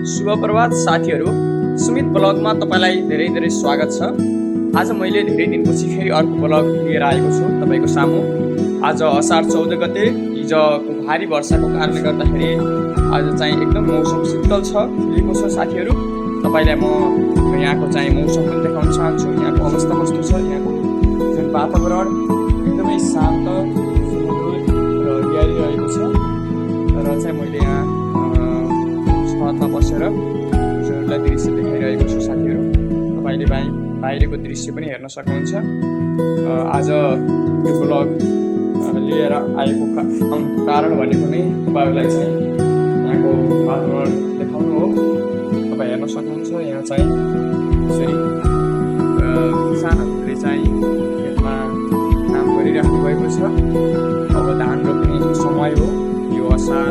शुभ प्रभात साथीहरू, सुमित ब्लगमा तपाईँलाई धेरै धेरै स्वागत छ। आज मैले धेरै दिनपछि फेरि अर्को ब्लग लिएर आएको छु तपाईँको सामु। आज असार 14 गते, हिजोको भारी वर्षाको कारणले गर्दाखेरि आज चाहिँ एकदम मौसम शीतल छ, खुलेको छ साथीहरू। तपाईँलाई म यहाँको चाहिँ मौसम पनि देखाउन चाहन्छु। यहाँको अवस्था कस्तो छ, यहाँको जुन वातावरण एकदमै शान्त र हरियाली रहेको छ। र चाहिँ मैले यहाँ छतमा बसेर हजुरहरूलाई दृश्य देखाइरहेको छु साथीहरू। तपाईँले बाहिरको दृश्य पनि हेर्न सक्नुहुन्छ। आज यो ब्लग लिएर आएको कारण भनेको नै तपाईँहरूलाई चाहिँ यहाँको वातावरण देखाउनु हो। तपाईँ हेर्न सक्नुहुन्छ यहाँ चाहिँ यसरी किसानहरूले चाहिँ खेतमा काम गरिराख्नु भएको छ। अब धान रोप्ने समय हो, यो असार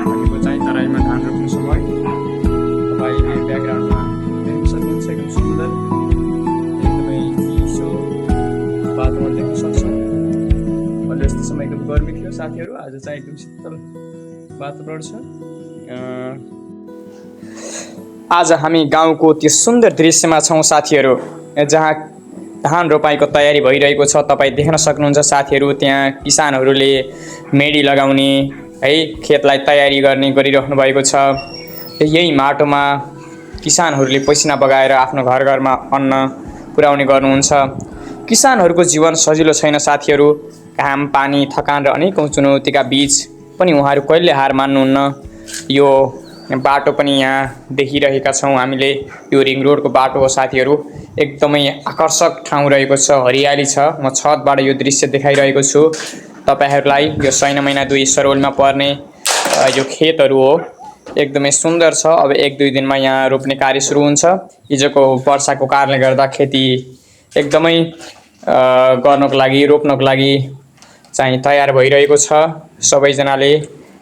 भनेको चाहिँ तराईमा धान रोप्ने समय। तपाईँले ब्याकग्राउन्डमा देख्न सक्नुहुन्छ एकदम सुन्दर, एकदमै चिसो वातावरण देख्न सक्छ। अहिले यस्तो समय एकदम गर्मी थियो साथीहरू, आज चाहिँ एकदम शीतल वातावरण छ। आज हामी गाउँको त्यो सुन्दर दृश्यमा छौँ साथीहरू, जहाँ धान रोपाइँको तयारी भइरहेको छ। तपाईँ देख्न सक्नुहुन्छ साथीहरू, त्यहाँ किसानहरूले मेडी लगाउने है खेतलाई तयारी गरिराख्नु भएको छ। यही माटोमा किसानहरूले पसिना बगाएर आफ्नो घर घरमा अन्न पुर्याउने गर्नुहुन्छ। किसानहरूको जीवन सजिलो छैन साथीहरू। घाम, पानी, थकान र अनेकौँ चुनौतीका बीच पनि उहाँहरू कहिले हार मान्नुहुन्न। यो बाटो पनि यहाँ देखिरहेका छौँ हामीले, यो रिङ रोडको बाटो हो साथीहरू। एकदमै आकर्षक ठाउँ रहेको छ, हरियाली छ। म छतबाट यो दृश्य देखाइरहेको छु तपाईहरूलाई। यो सैना महिना 2 सरोलमा पर्ने यो खेतहरू हो, एकदमै सुन्दर छ। अब 1-2 दिनमा यहाँ रोप्ने कार्य सुरु हुन्छ। हिजोको वर्षाको कारणले गर्दा खेती एकदमै गर्नको लागि, रोप्नको लागि चाहिँ तयार भइरहेको छ। सबैजनाले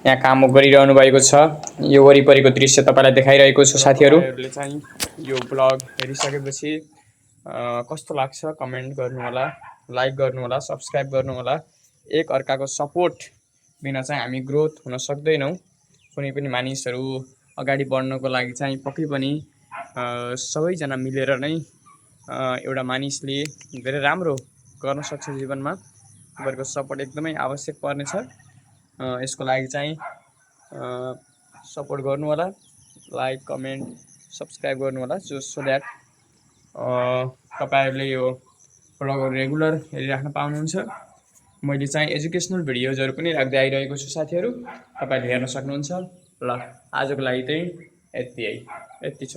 यहाँ काम गरिरहनु भएको छ। यो वरिपरिको दृश्य तपाईँलाई देखाइरहेको छु साथीहरू। तपाईँहरूले चाहिँ यो ब्लग हेरिसकेपछि कस्तो लाग्छ कमेन्ट गर्नुहोला, लाइक गर्नुहोला, सब्सक्राइब गर्नुहोला। एक अर्काको सपोर्ट बिना चाहिँ हामी ग्रोथ हुन सक्दैनौँ। कुनै पनि मानिसहरू अगाडि बढ्नको लागि चाहिँ पक्कै पनि सबैजना मिलेर नै एउटा मानिसले धेरै राम्रो गर्न सक्छ जीवनमा। तपाईँहरूको सपोर्ट एकदमै आवश्यक पर्नेछ। यसको लागि चाहिँ सपोर्ट गर्नु होला, लाइक, कमेन्ट, सब्सक्राइब गर्नु होला, सो द्याट तपाईँहरूले यो ब्लगहरू रेगुलर हेरिराख्न पाउनुहुन्छ। मैले चाहिँ एजुकेसनल भिडियोजहरू पनि राख्दै आइरहेको छु साथीहरू, तपाईँहरूले हेर्न सक्नुहुन्छ। ल आजको लागि चाहिँ यति छ।